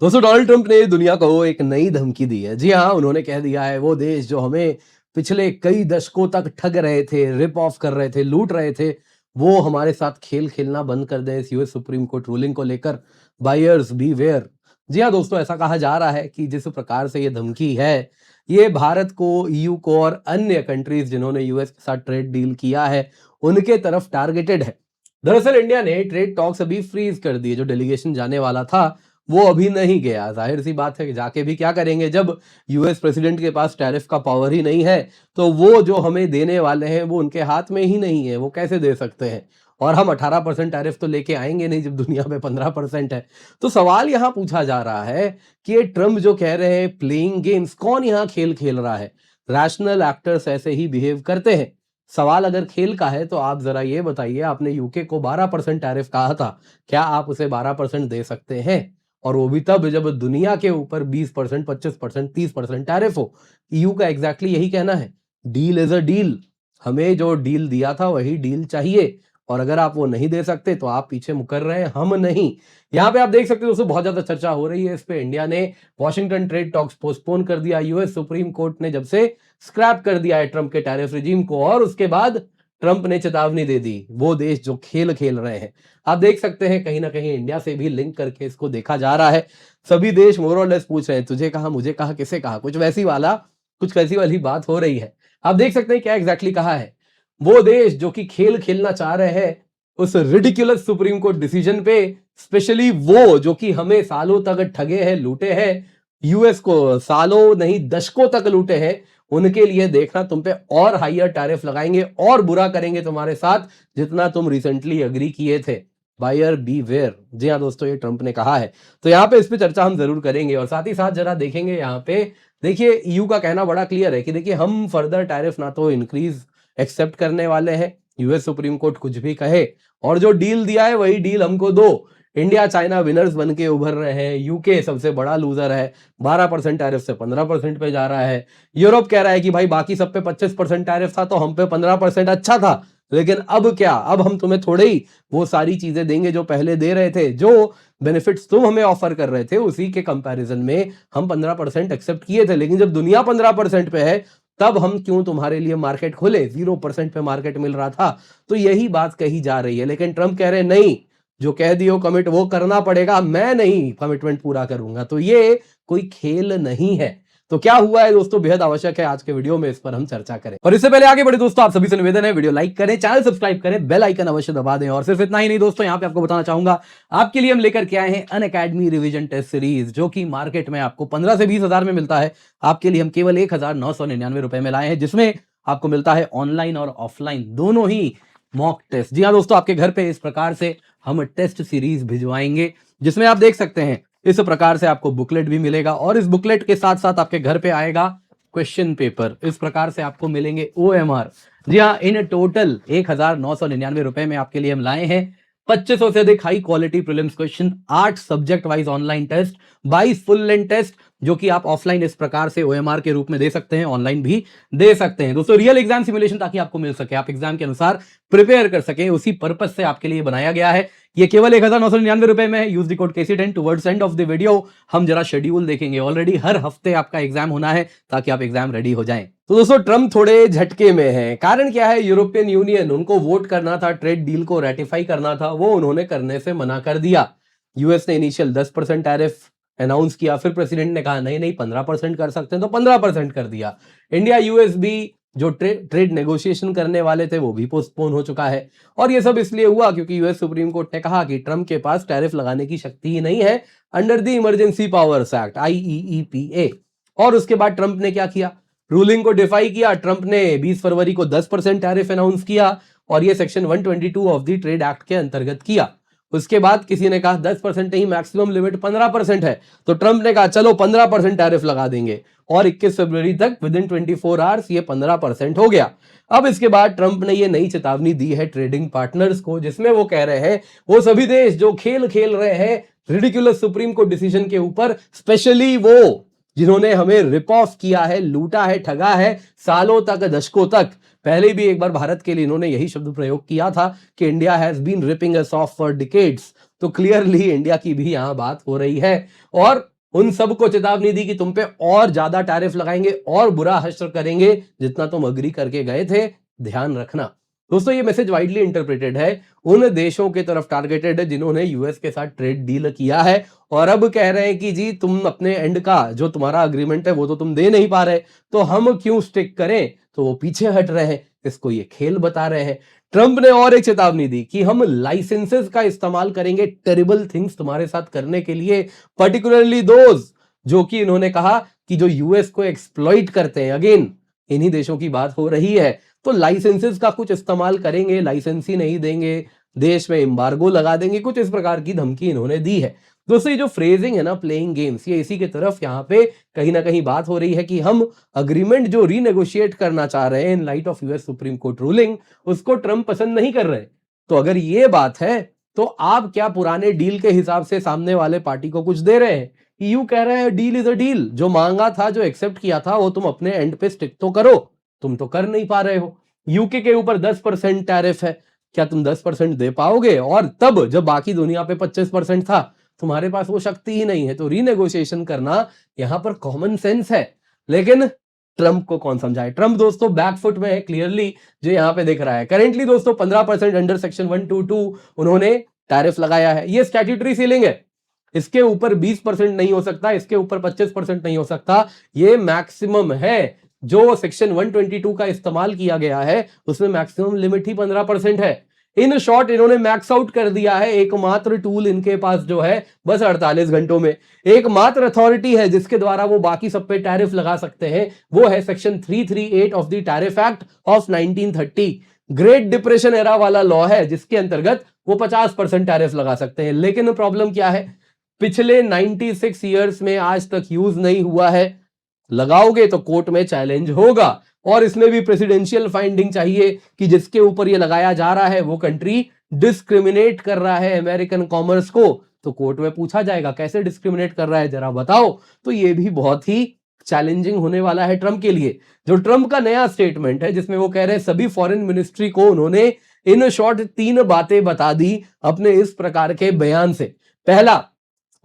दोस्तों Donald Trump ने दुनिया को एक नई धमकी दी है। जी हाँ, उन्होंने कह दिया है वो देश जो हमें पिछले कई दशकों तक ठग रहे थे, रिप ऑफ कर रहे थे, लूट रहे थे, वो हमारे साथ खेल खेलना बंद कर दें। इस यूएस सुप्रीम कोर्ट रूलिंग को लेकर बायर्स बीवेयर। जी हाँ दोस्तों, ऐसा कहा जा रहा है कि जिस प्रकार से ये धमकी है, ये भारत को, ईयू को और अन्य कंट्रीज जिन्होंने यूएस के साथ ट्रेड डील किया है, उनके तरफ टारगेटेड है। दरअसल इंडिया ने ट्रेड टॉक्स अभी फ्रीज कर दिए। जो डेलीगेशन जाने वाला था वो अभी नहीं गया। जाहिर सी बात है कि जाके भी क्या करेंगे, जब यूएस प्रेसिडेंट के पास टैरिफ का पावर ही नहीं है, तो वो जो हमें देने वाले हैं वो उनके हाथ में ही नहीं है, वो कैसे दे सकते हैं। और हम 18% टैरिफ तो लेके आएंगे नहीं जब दुनिया में 15% है। तो सवाल यहां पूछा जा रहा है कि ये ट्रम्प जो कह रहे हैं प्लेइंग गेम्स, कौन यहाँ खेल खेल रहा है? रैशनल एक्टर्स ऐसे ही बिहेव करते हैं। सवाल अगर खेल का है तो आप जरा ये बताइए, आपने यूके को 12% टैरिफ कहा था, क्या आप उसे 12% दे सकते हैं? और वो भी तब जब दुनिया के ऊपर 20%, 25%, 30% टैरिफ हो। ईयू का एग्जैक्टली यही कहना है, डील इज अ डील। हमें जो डील दिया था वही डील चाहिए, और अगर आप वो नहीं दे सकते तो आप पीछे मुकर रहे हैं, हम नहीं। यहाँ पे आप देख सकते हो दोस्तों, बहुत ज्यादा चर्चा हो रही है इस पे। इंडिया ने वॉशिंगटन ट्रेड टॉक्स पोस्टपोन कर दिया, यूएस सुप्रीम कोर्ट ने जब से स्क्रैप कर दिया है ट्रंप के टैरिफ रिजीम को, और उसके बाद ट्रंप ने चेतावनी दे दी, वो देश जो खेल खेल रहे हैं। आप देख सकते हैं कहीं ना कहीं इंडिया से भी लिंक करके इसको देखा जा रहा है। सभी देश मोर और लेस पूछ रहे हैं, तुझे कहा, मुझे कहा, किसे कहा, कुछ वैसी वाली बात हो रही है। आप देख सकते हैं क्या एग्जैक्टली कहा है। वो देश जो कि खेल खेलना चाह रहे हैं उस रिडिकुलस सुप्रीम कोर्ट डिसीजन पे, स्पेशली वो जो कि हमें सालों तक ठगे हैं, लूटे हैं, यूएस को सालों नहीं दशकों तक लूटे हैं, उनके लिए देखना तुम पे और हाईयर टैरिफ लगाएंगे और बुरा करेंगे तुम्हारे साथ, जितना तुम रिसेंटली अग्री किए थे। Buyer B where. जी हाँ दोस्तों, ये ट्रंप ने कहा है। तो यहाँ पे इस पे चर्चा हम जरूर करेंगे, और साथ ही साथ जरा देखेंगे यहाँ पे। देखिए ईयू का कहना बड़ा क्लियर है कि देखिए हम फर्दर टैरिफ ना तो इंक्रीज एक्सेप्ट करने वाले हैं, यूएस सुप्रीम कोर्ट कुछ भी कहे, और जो डील दिया है वही डील हमको दो। इंडिया चाइना विनर्स बन के उभर रहे हैं, यूके सबसे बड़ा लूजर है, 12% टैरिफ से 15% पे जा रहा है। यूरोप कह रहा है कि भाई बाकी सब पे 25% टैरिफ था तो हम पे 15% अच्छा था, लेकिन अब क्या, अब हम तुम्हें थोड़े ही वो सारी चीजें देंगे जो पहले दे रहे थे। जो बेनिफिट्स तुम हमें ऑफर कर रहे थे उसी के कंपैरिजन में हम 15% एक्सेप्ट किए थे, लेकिन जब दुनिया 15% पे है तब हम क्यों तुम्हारे लिए मार्केट खोले? 0% पे मार्केट मिल रहा था। तो यही बात कही जा रही है, लेकिन ट्रंप कह रहे हैं नहीं, जो कह दियो कमिट वो करना पड़ेगा, मैं नहीं कमिटमेंट पूरा करूंगा। तो ये कोई खेल नहीं है। तो क्या हुआ है दोस्तों, बेहद आवश्यक है आज के वीडियो में इस पर हम चर्चा करें। और इससे पहले आगे बढ़े दोस्तों, आप सभी से निवेदन है, वीडियो लाइक करें, चैनल सब्सक्राइब करें, बेल आइकन अवश्य दबा दें। और सिर्फ इतना ही नहीं दोस्तों, यहां पे आपको बताना चाहूंगा, आपके लिए हम लेकर के आए हैं अनअकैडमी रिवीजन टेस्ट सीरीज, जो कि मार्केट में आपको 15 से 20 हजार में मिलता है। आपके लिए हम केवल 1999 रुपए में लाए हैं, जिसमें आपको मिलता है ऑनलाइन और ऑफलाइन दोनों ही मॉक टेस्ट। जी हाँ दोस्तों, आपके घर पे इस प्रकार से हम टेस्ट सीरीज भिजवाएंगे, जिसमें आप देख सकते हैं इस प्रकार से आपको बुकलेट भी मिलेगा, और इस बुकलेट के साथ साथ आपके घर पे आएगा क्वेश्चन पेपर। इस प्रकार से आपको मिलेंगे ओएमआर। जी हाँ, इन टोटल 1999 रुपए में आपके लिए हम लाए हैं 2500 से अधिक high quality prelims question, 8 subject wise online test, 22 full length test, जो कि आप ऑफलाइन इस प्रकार से ओएमआर के रूप में दे सकते हैं, ऑनलाइन भी दे सकते हैं दोस्तों। रियल एग्जाम सिमुलेशन ताकि आपको मिल सके, आप एग्जाम के अनुसार प्रिपेयर कर सके, उसी पर्पज से आपके लिए बनाया गया है। ये केवल 1999 रुपए में है। Use the code KC10 towards end of the video हम जरा शेड्यूल देखेंगे। ऑलरेडी हर हफ्ते आपका एग्जाम होना है ताकि आप एग्जाम रेडी हो जाएं। तो दोस्तों ट्रम्प थोड़े झटके में हैं। कारण क्या है? यूरोपियन यूनियन, उनको वोट करना था, ट्रेड डील को रेटिफाई करना था, वो उन्होंने करने से मना कर दिया। यूएस ने इनिशियल 10% टैरिफ अनाउंस किया, फिर प्रेसिडेंट ने कहा नहीं नहीं 15% कर सकते हैं, तो 15% कर दिया। इंडिया यूएस भी जो ट्रेड नेगोशिएशन करने वाले थे वो भी पोस्टपोन हो चुका है। और ये सब इसलिए हुआ क्योंकि यूएस सुप्रीम कोर्ट ने कहा कि ट्रंप के पास टैरिफ लगाने की शक्ति ही नहीं है under the emergency powers act IEEPA। और उसके बाद ट्रंप ने क्या किया? रूलिंग को डिफाई किया। ट्रंप ने 20 फरवरी को 10% टैरिफ अनाउंस किया, और ये section 122 of the trade act के अंतर्गत किया। उसके बाद किसी ने कहा 10% नहीं, मैक्सिमम लिमिट 15% है, तो ट्रंप ने कहा चलो 15% टैरिफ लगा देंगे, और 21 फरवरी तक विद इन 24 आवर्स ये 15% हो गया। अब इसके बाद ट्रंप ने ये नई चेतावनी दी है ट्रेडिंग पार्टनर्स को, जिसमें वो कह रहे हैं वो सभी देश जो खेल खेल रहे हैं रिडिकुलस सुप्रीम कोर्ट डिसीजन के ऊपर, स्पेशली वो जिन्होंने हमें रिप ऑफ किया है, लूटा है, ठगा है सालों तक, दशकों तक। पहले भी एक बार भारत के लिए इन्होंने यही शब्द प्रयोग किया था कि India has been ripping us off for decades. तो क्लियरली इंडिया की भी यहां बात हो रही है और उन सबको चेतावनी दी कि तुम पे और ज्यादा टैरिफ लगाएंगे और बुरा हश्र करेंगे जितना तुम अग्री करके गए थे, ध्यान रखना। दोस्तों ये मैसेज वाइडली इंटरप्रेटेड है उन देशों के तरफ टारगेटेड है जिन्होंने यूएस के साथ ट्रेड डील किया है और अब कह रहे हैं कि जी तुम अपने एंड का जो तुम्हारा अग्रीमेंट है वो तो तुम दे नहीं पा रहे, तो हम क्यों स्टिक करें, तो वो पीछे हट रहे हैं, इसको ये खेल बता रहे हैं। ट्रंप ने और एक चेतावनी दी कि हम लाइसेंसेस का इस्तेमाल करेंगे टेरिबल थिंग्स तुम्हारे साथ करने के लिए, पर्टिकुलरली दोज जो कि इन्होंने कहा कि जो यूएस को एक्सप्लॉइट करते हैं, अगेन इन्हीं देशों की बात हो रही है, तो लाइसेंसेस का कुछ इस्तेमाल करेंगे, लाइसेंस ही नहीं देंगे, देश में एम्बार्गो लगा देंगे, कुछ इस प्रकार की धमकी इन्होंने दी है। दोस्तों ये जो फ्रेजिंग है ना प्लेइंग गेम्स, ये इसी की तरफ यहाँ पे कहीं ना कहीं बात हो रही है कि हम अग्रीमेंट जो रीनेगोशिएट करना चाह रहे हैं in light of US supreme court ruling, उसको ट्रंप पसंद नहीं कर रहे। तो अगर ये बात है तो आप क्या पुराने डील के हिसाब से सामने वाले पार्टी को कुछ दे रहे हैं? ईयू कह रहे हैं डील इज अ डील, जो मांगा था, जो एक्सेप्ट किया था, वो तुम अपने एंड पे स्टिक तो करो, तुम तो कर नहीं पा रहे हो। यूके के ऊपर 10% टैरिफ है, क्या तुम 10% दे पाओगे? और तब जब बाकी दुनिया पे 25% था, तुम्हारे पास वो शक्ति ही नहीं है। तो रीनेगोशिएशन करना यहां पर कॉमन सेंस है, लेकिन ट्रंप को कौन समझाए? ट्रंप दोस्तों बैकफुट में है क्लियरली, जो यहां पे दिख रहा है। करेंटली दोस्तों 15% अंडर सेक्शन 122 उन्होंने टैरिफ लगाया है, ये स्टैट्यूटरी सीलिंग है, इसके ऊपर 20% नहीं हो सकता, इसके ऊपर 25% नहीं हो सकता, ये मैक्सिमम है। जो सेक्शन 122 का इस्तेमाल किया गया है उसमें मैक्सिमम लिमिट ही 15% है। इन शॉर्ट इन्होंने मैक्स आउट कर दिया है। एकमात्र टूल इनके पास जो है बस 48 घंटों में, एकमात्र अथॉरिटी है जिसके द्वारा वो बाकी सब पे टैरिफ लगा सकते हैं, वो है section 338 of the tariff act of 1930। Great depression era वाला लॉ है जिसके अंतर्गत वो 50% टैरिफ लगा सकते हैं। लेकिन प्रॉब्लम क्या है, पिछले 96 ईयर्स में आज तक यूज नहीं हुआ है, लगाओगे तो कोर्ट में चैलेंज होगा, और इसमें भी प्रेसिडेंशियल फाइंडिंग चाहिए कि जिसके ऊपर ये लगाया जा रहा है वो कंट्री डिस्क्रिमिनेट कर रहा है अमेरिकन कॉमर्स को, तो कोर्ट में पूछा जाएगा कैसे डिस्क्रिमिनेट कर रहा है जरा बताओ। तो ये भी बहुत ही चैलेंजिंग होने वाला है ट्रंप के लिए। जो ट्रंप का नया स्टेटमेंट है जिसमें वो कह रहे हैं सभी फॉरेन मिनिस्ट्री को उन्होंने इन शॉर्ट 3 बातें बता दी अपने इस प्रकार के बयान से। पहला,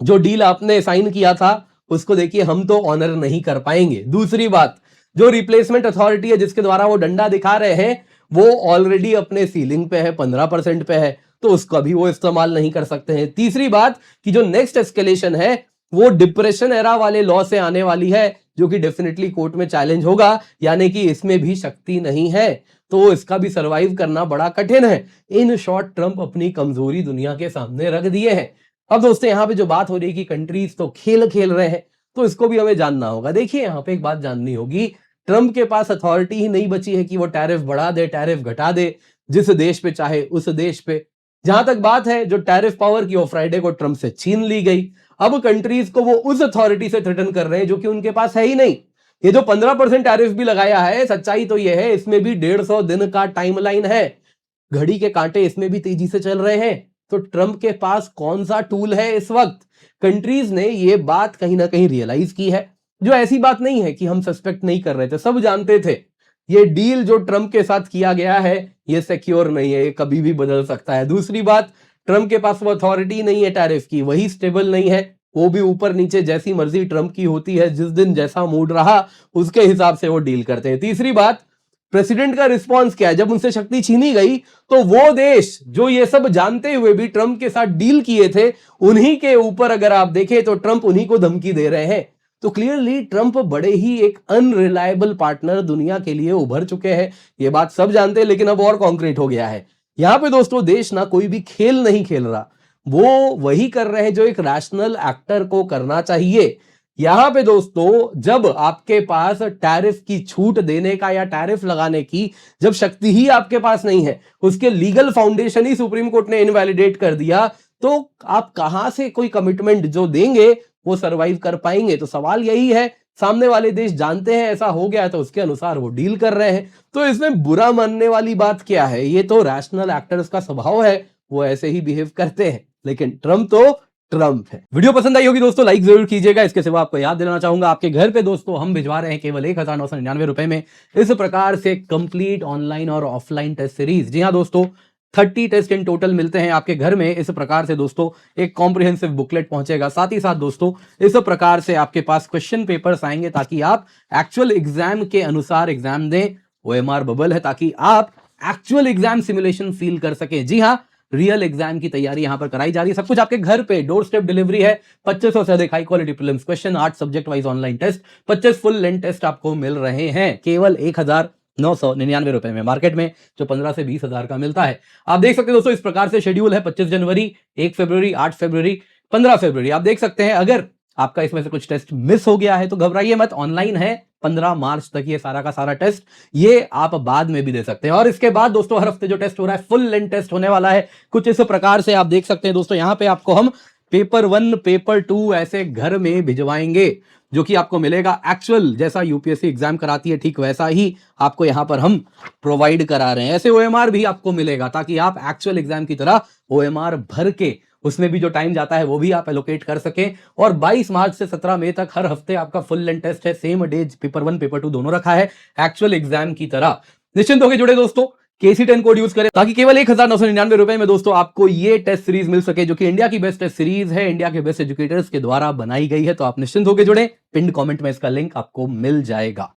जो डील आपने साइन किया था उसको देखिए हम तो ऑनर नहीं कर पाएंगे। दूसरी बात, जो रिप्लेसमेंट अथॉरिटी है जिसके द्वारा वो डंडा दिखा रहे हैं वो ऑलरेडी अपने सीलिंग पे है, 15% पे है, तो उसका भी वो इस्तेमाल नहीं कर सकते हैं। तीसरी बात कि जो नेक्स्ट एस्केलेशन है वो डिप्रेशन एरा वाले लॉ से आने वाली है जो कि डेफिनेटली कोर्ट में चैलेंज होगा, यानी कि इसमें भी शक्ति नहीं है, तो इसका भी सर्वाइव करना बड़ा कठिन है। इन शॉर्ट ट्रंप अपनी कमजोरी दुनिया के सामने रख दिए हैं। अब दोस्तों यहां पे जो बात हो रही है कि कंट्रीज तो खेल खेल रहे हैं, तो इसको भी हमें जानना होगा। देखिए यहां पे एक बात जाननी होगी, ट्रंप के पास अथॉरिटी ही नहीं बची है कि वो टैरिफ बढ़ा दे, टैरिफ घटा दे, जिस देश पे चाहे उस देश पे। जहां तक बात है जो टैरिफ पावर की वो फ्राइडे को ट्रंप से छीन ली गई। अब कंट्रीज को वो उस अथॉरिटी से थ्रेटन कर रहे हैं जो कि उनके पास है ही नहीं। ये जो 15% टैरिफ भी लगाया है, सच्चाई तो ये है इसमें भी 150 दिन का टाइमलाइन है, घड़ी के कांटे इसमें भी तेजी से चल रहे हैं। तो ट्रंप के पास कौन सा टूल है इस वक्त? कंट्रीज ने ये बात कहीं ना कहीं रियलाइज की है, जो ऐसी बात नहीं है कि हम सस्पेक्ट नहीं कर रहे थे, सब जानते थे ये डील जो ट्रंप के साथ किया गया है ये सिक्योर नहीं है, ये कभी भी बदल सकता है। दूसरी बात, ट्रंप के पास वो अथॉरिटी नहीं है टैरिफ की, वही स्टेबल नहीं है, वो भी ऊपर नीचे जैसी मर्जी ट्रंप की होती है, जिस दिन जैसा मूड रहा उसके हिसाब से वो डील करते हैं। तीसरी बात, प्रेसिडेंट का रिस्पॉन्स क्या है? जब उनसे शक्ति छीनी गई तो वो देश जो ये सब जानते हुए भी ट्रंप के साथ डील किए थे, उन्हीं के ऊपर अगर आप देखें तो ट्रंप उन्हीं को धमकी दे रहे हैं। तो क्लियरली ट्रंप बड़े ही एक अनरिलायबल पार्टनर दुनिया के लिए उभर चुके हैं, ये बात सब जानते हैं, लेकिन अब और कॉन्क्रीट हो गया है। यहां पे दोस्तों देश ना कोई भी खेल नहीं खेल रहा, वो वही कर रहे हैं जो एक रैशनल एक्टर को करना चाहिए। यहां पे दोस्तों जब आपके पास टैरिफ की छूट देने का या टैरिफ लगाने की जब शक्ति ही आपके पास नहीं है, उसके लीगल फाउंडेशन ही सुप्रीम कोर्ट ने इनवैलिडेट कर दिया, तो आप कहां से कोई कमिटमेंट जो देंगे वो सरवाइव कर पाएंगे? तो सवाल यही है, सामने वाले देश जानते हैं ऐसा हो गया है तो उसके अनुसार वो डील कर रहे हैं, तो इसमें बुरा मानने वाली बात क्या है? ये तो रैशनल एक्टर्स का स्वभाव है, वो ऐसे ही बिहेव करते हैं। लेकिन ट्रंप तो ट्रंप है। वीडियो पसंद आई होगी दोस्तों लाइक जरूर कीजिएगा। इसके सिवा आपको याद दिलाना चाहूंगा आपके घर पे दोस्तों हम भिजवा रहे हैं केवल 1999 रुपए में इस प्रकार से कंप्लीट ऑनलाइन और ऑफलाइन टेस्ट सीरीज। जी हाँ दोस्तों, 30 टेस्ट इन टोटल मिलते हैं आपके घर में। इस प्रकार से दोस्तों एक कॉम्प्रिहेंसिव बुकलेट पहुंचेगा। साथ ही साथ दोस्तों इस प्रकार से आपके पास क्वेश्चन पेपर्स आएंगे ताकि आप एक्चुअल एग्जाम के अनुसार एग्जाम दें। ओएमआर बबल है ताकि आप एक्चुअल एग्जाम सिमुलेशन फील कर सके। जी हाँ, रियल एग्जाम की तैयारी यहां पर कराई जा रही है। सब कुछ आपके घर पे डोर स्टेप डिलीवरी है। 2500 से अधिक high quality prelims question, 8 subject wise online test, 25 full length test आपको मिल रहे हैं केवल 1999 रुपए में। मार्केट में जो 15 से 20 हजार का मिलता है। आप देख सकते हैं दोस्तों इस प्रकार से शेड्यूल है। 25 जनवरी, 1 फरवरी, 8 फरवरी, 15 फरवरी। आप देख सकते हैं अगर आपका इसमें से कुछ टेस्ट मिस हो गया है तो घबराइए मत, ऑनलाइन है। 15 मार्च तक ये सारा का सारा टेस्ट, ये आप बाद में भी दे सकते हैं। और इसके बाद दोस्तों हर हफ्ते जो टेस्ट हो रहा है फुल लेंथ टेस्ट होने वाला है। कुछ इस प्रकार से आप देख सकते हैं दोस्तों, यहां पे आपको हम पेपर 1, पेपर 2 ऐसे घर में भिजवाएंगे, जो कि आपको मिलेगा एक्चुअल जैसा यूपीएससी एग्जाम कराती है ठीक वैसा ही आपको यहां पर हम प्रोवाइड करा रहे हैं। ऐसे ओएमआर भी आपको मिलेगा ताकि आप एक्चुअल एग्जाम की तरह ओएमआर भर के उसमें भी जो टाइम जाता है वो भी आप एलोकेट कर सकें। और 22 मार्च से 17 मई तक हर हफ्ते आपका फुल लेंथ टेस्ट है। सेम डेज पेपर 1, पेपर 2 दोनों रखा है एक्चुअल एग्जाम की तरह। निश्चिंत होकर जुड़े दोस्तों, KC10 कोड यूज करें ताकि केवल 1999 रुपए में दोस्तों आपको ये टेस्ट सीरीज मिल सके, जो कि इंडिया की बेस्ट टेस्ट सीरीज है, इंडिया के बेस्ट एजुकेटर्स के द्वारा बनाई गई है। तो आप निश्चिंत होकर जुड़े। पिंड कमेंट में इसका लिंक आपको मिल जाएगा।